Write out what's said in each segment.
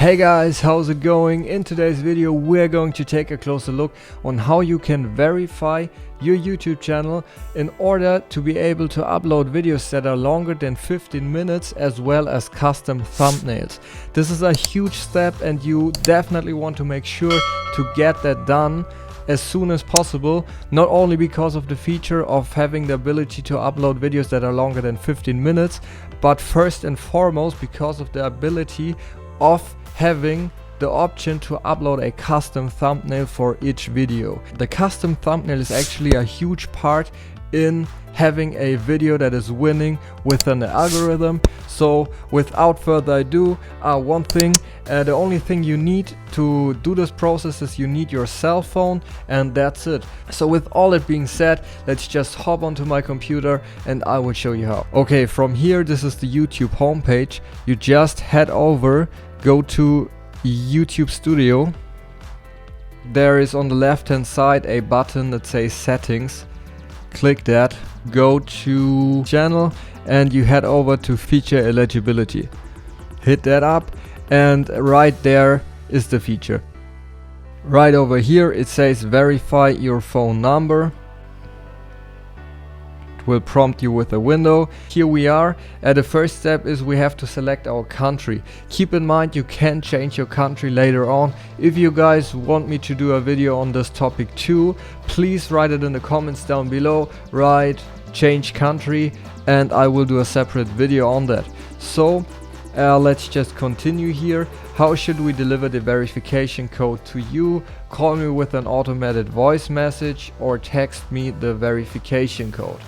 Hey guys, how's it going? In today's video we're going to take a closer look on how you can verify your YouTube channel in order to be able to upload videos that are longer than 15 minutes as well as custom thumbnails. This is a huge step and you definitely want to make sure to get that done as soon as possible, not only because of the feature of having the ability to upload videos that are longer than 15 minutes, but first and foremost because of the ability of having the option to upload a custom thumbnail for each video. The custom thumbnail is actually a huge part in having a video that is winning within the algorithm. So without further ado, the only thing you need to do this process is you need your cell phone, and that's it. So with all that being said, let's just hop onto my computer and I will show you how. Okay, from here, this is the YouTube homepage. You just head over, go to YouTube Studio. There is on the left hand side a button that says settings. Click that, go to channel, and you head over to feature eligibility. Hit that up, and right there is the feature. Right over here it says verify your phone number. It will prompt you with a window. Here we are. The first step is we have to select our country. Keep in mind you can change your country later on. If you guys want me to do a video on this topic too, please write it in the comments down below. Write change country and I will do a separate video on that. So let's just continue here. How should we deliver the verification code to you? Call me with an automated voice message or text me the verification code.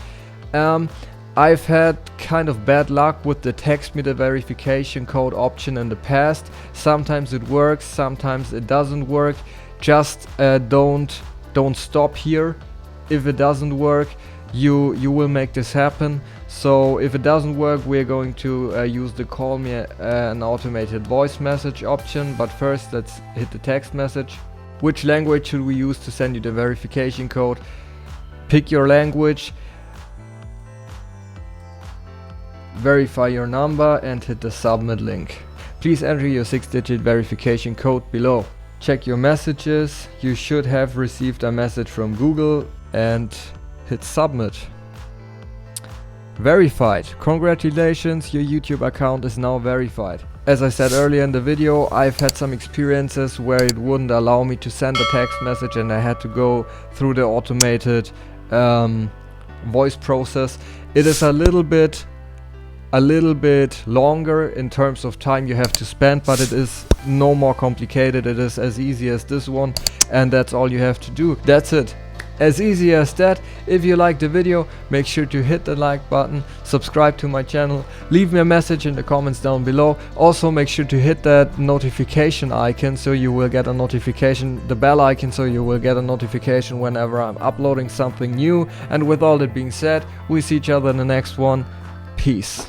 I've had kind of bad luck with the text me the verification code option in the past. Sometimes it works, sometimes it doesn't work. Just don't stop here. If it doesn't work, you will make this happen. So if it doesn't work, we're going to use the call me an automated voice message option. But first let's hit the text message. Which language should we use to send you the verification code? Pick your language, verify your number and hit the submit link. Please enter your 6-digit verification code below. Check your messages. You should have received a message from Google and hit submit. Verified. Congratulations, your YouTube account is now verified. As I said earlier in the video, I've had some experiences where it wouldn't allow me to send a text message and I had to go through the automated voice process. It is a little bit longer in terms of time you have to spend, but it is no more complicated. It is as easy as this one, and that's all you have to do. That's it. As easy as that. If you liked the video, make sure to hit the like button, subscribe to my channel, leave me a message in the comments down below. Also make sure to hit that notification icon so you will get a notification, the bell icon, so you will get a notification whenever I'm uploading something new. And with all that being said, we see each other in the next one. Peace.